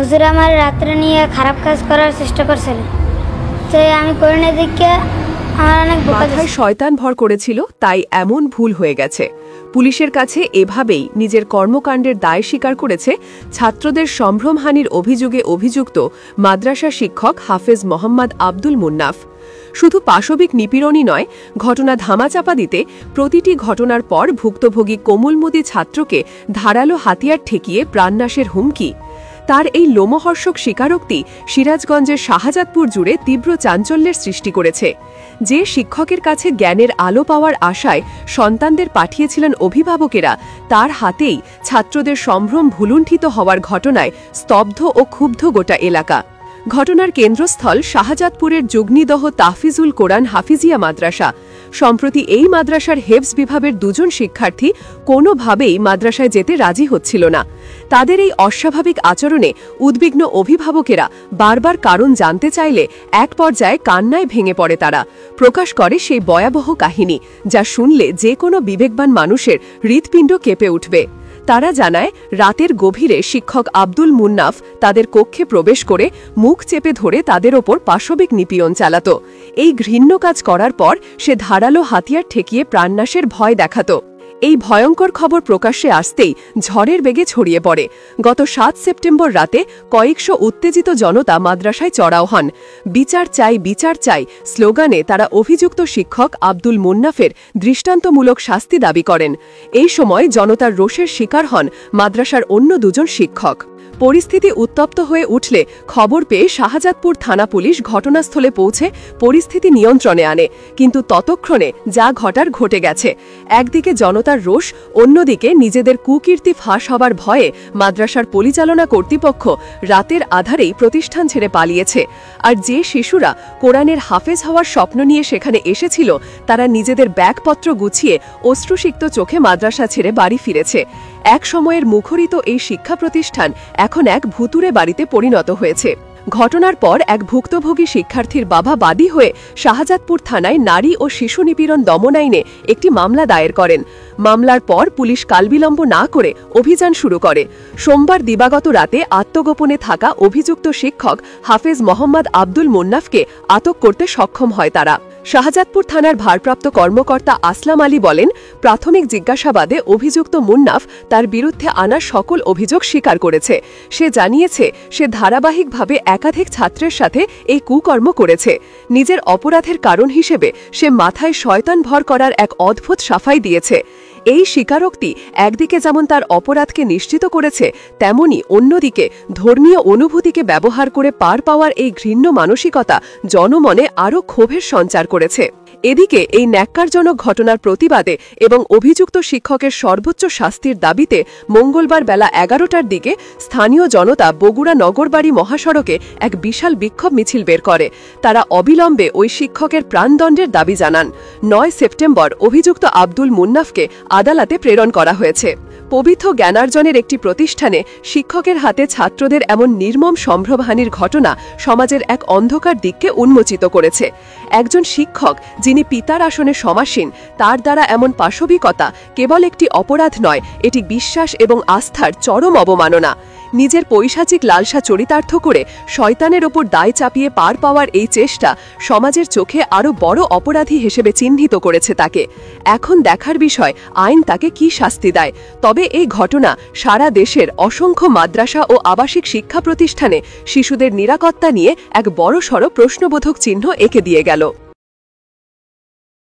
হুজুর আমার রাত্রে নিয়ে খারাপ কাজ করার চেষ্টা করছিল, তো আমি করিনি দেখে আমার অনেক মাথায় শয়তান ভর করেছিল, তাই এমন ভুল হয়ে গেছে। পুলিশের কাছে এভাবেই নিজের কর্মকাণ্ডের দায় স্বীকার করেছে ছাত্রদের সম্ভ্রমহানির অভিযোগে অভিযুক্ত মাদ্রাসা শিক্ষক হাফেজ মোহাম্মদ আব্দুল মুন্নাফ। শুধু পাশবিক নিপীড়নই নয়, ঘটনা ধামাচাপা দিতে প্রতিটি ঘটনার পর ভুক্তভোগী কোমলমতি ছাত্রকে ধারালো হাতিয়ার ঠেকিয়ে প্রাণনাশের হুমকি। তার এই লোমহর্ষক স্বীকারোক্তি সিরাজগঞ্জের শাহজাদপুর জুড়ে তীব্র চাঞ্চল্যের সৃষ্টি করেছে। যে শিক্ষকের কাছে জ্ঞানের আলো পাওয়ার আশায় সন্তানদের পাঠিয়েছিলেন অভিভাবকেরা, তার হাতেই ছাত্রদের সম্ভ্রম ভুলুণ্ঠিত হওয়ার ঘটনায় স্তব্ধ ও ক্ষুব্ধ গোটা এলাকা। ঘটনার কেন্দ্রস্থল শাহজাদপুরের যুগ্নিদহ তাহফিজুল কোরআন হাফিজিয়া মাদ্রাসা। সম্প্রতি এই মাদ্রাসার হেফজ বিভাগের দুজন শিক্ষার্থী কোনোভাবেই মাদ্রাসায় যেতে রাজি হচ্ছিল না। তাদের এই অস্বাভাবিক আচরণে উদ্বিগ্ন অভিভাবকেরা বারবার কারণ জানতে চাইলে এক পর্যায়ে কান্নায় ভেঙে পড়ে তারা। প্রকাশ করে সেই ভয়াবহ কাহিনী, যা শুনলে যে কোনো বিবেকবান মানুষের হৃৎপিণ্ড কেঁপে উঠবে। তারা জানায়, রাতের গভীরে শিক্ষক আব্দুল মুন্নাফ তাদের কক্ষে প্রবেশ করে মুখ চেপে ধরে তাদের ওপর পাশবিক নিপীড়ন চালাত। এই ঘৃণ্য কাজ করার পর সে ধারালো হাতিয়ার ঠেকিয়ে প্রাণনাশের ভয় দেখাত। এই ভয়ঙ্কর খবর প্রকাশ্যে আসতেই ঝড়ের বেগে ছড়িয়ে পড়ে। গত 7 সেপ্টেম্বর রাতে কয়েকশো উত্তেজিত জনতা মাদ্রাসায় চড়াও হন। বিচার চাই, বিচার চাই স্লোগানে তারা অভিযুক্ত শিক্ষক আব্দুল মুন্নাফের দৃষ্টান্তমূলক শাস্তি দাবি করেন। এই সময় জনতার রোষের শিকার হন মাদ্রাসার অন্য দুজন শিক্ষক। পরিস্থিতি উত্তপ্ত হয়ে উঠলে খবর পেয়ে শাহজাদপুর থানা পুলিশ ঘটনাস্থলে পৌঁছে পরিস্থিতি নিয়ন্ত্রণে আনে, কিন্তু ততক্ষণে যা ঘটার ঘটে গেছে। একদিকে জনতার রোষ, অন্যদিকে নিজেদের কুকীর্তি ফাঁস হবার ভয়ে মাদ্রাসার পরিচালনা কর্তৃপক্ষ রাতের আধারেই প্রতিষ্ঠান ছেড়ে পালিয়েছে। আর যে শিশুরা কোরআনের হাফেজ হওয়ার স্বপ্ন নিয়ে সেখানে এসেছিল, তারা নিজেদের ব্যাগপত্র গুছিয়ে অশ্রুসিক্ত চোখে মাদ্রাসা ছেড়ে বাড়ি ফিরেছে। এক সময়ের মুখরিত এই শিক্ষা প্রতিষ্ঠান এখন এক ভুতুরে বাড়িতে পরিণত হয়েছে। ঘটনার পর এক ভুক্তভোগী শিক্ষার্থীর বাবা বাদী হয়ে শাহজাদপুর থানায় নারী ও শিশু নিপীড়ন দমন আইনে একটি মামলা দায়ের করেন। মামলার পর পুলিশ কালবিলম্ব না করে অভিযান শুরু করে। সোমবার দিবাগত রাতে আত্মগোপনে থাকা অভিযুক্ত শিক্ষক হাফেজ মোহাম্মদ আব্দুল মুন্নাফকে আটক করতে সক্ষম হয় তারা। শাহজাদপুর থানার ভারপ্রাপ্ত কর্মকর্তা আসলাম আলী বলেন, প্রাথমিক জিজ্ঞাসাবাদে অভিযুক্ত মুন্নাফ তার বিরুদ্ধে আনা সকল অভিযোগ স্বীকার করেছে। সে জানিয়েছে সে ধারাবাহিকভাবে একাধিক ছাত্রের সাথে এই কুকর্ম করেছে। নিজের অপরাধের কারণ হিসেবে সে মাথায় শয়তান ভর করার এক অদ্ভুত সাফাই দিয়েছে। এই স্বীকারোক্তি একদিকে যেমন তার অপরাধকে নিশ্চিত করেছে, তেমনি অন্যদিকে ধর্মীয় অনুভূতিকে ব্যবহার করে পার পাওয়ার এই ঘৃণ্য মানসিকতা জনমনে আরও ক্ষোভের সঞ্চার করেছে। এদিকে এই ন্যাক্কারজনক ঘটনার প্রতিবাদে এবং অভিযুক্ত শিক্ষকের সর্বোচ্চ শাস্তির দাবিতে মঙ্গলবার বেলা 11টার দিকে স্থানীয় জনতা বগুড়া নগরবাড়ি মহাসড়কে এক বিশাল বিক্ষোভ মিছিল বের করে। তারা অবিলম্বে ওই শিক্ষকের প্রাণদণ্ডের দাবি জানান। 9 সেপ্টেম্বর অভিযুক্ত আব্দুল মুন্নাফকে আদালতে প্রেরণ করা হয়েছে। পবিত্র জ্ঞানার্জনের একটি প্রতিষ্ঠানে শিক্ষকের হাতে ছাত্রদের এমন নির্মম সম্ভ্রমহানির ঘটনা সমাজের এক অন্ধকার দিককে উন্মোচিত করেছে। একজন শিক্ষক যিনি পিতার আসনে সমাসীন, তার দ্বারা এমন পাশবিকতা কেবল একটি অপরাধ নয়, এটি বিশ্বাস এবং আস্থার চরম অবমাননা। নিজের পৈশাচিক লালসা চরিতার্থ করে শয়তানের ওপর দায় চাপিয়ে পার পাওয়ার এই চেষ্টা সমাজের চোখে আরও বড় অপরাধী হিসেবে চিহ্নিত করেছে তাকে। এখন দেখার বিষয় আইন তাকে কি শাস্তি দেয়। তবে এই ঘটনা সারা দেশের অসংখ্য মাদ্রাসা ও আবাসিক শিক্ষা প্রতিষ্ঠানে শিশুদের নিরাপত্তা নিয়ে এক বড়সড় প্রশ্নবোধক চিহ্ন এঁকে দিয়ে গেল।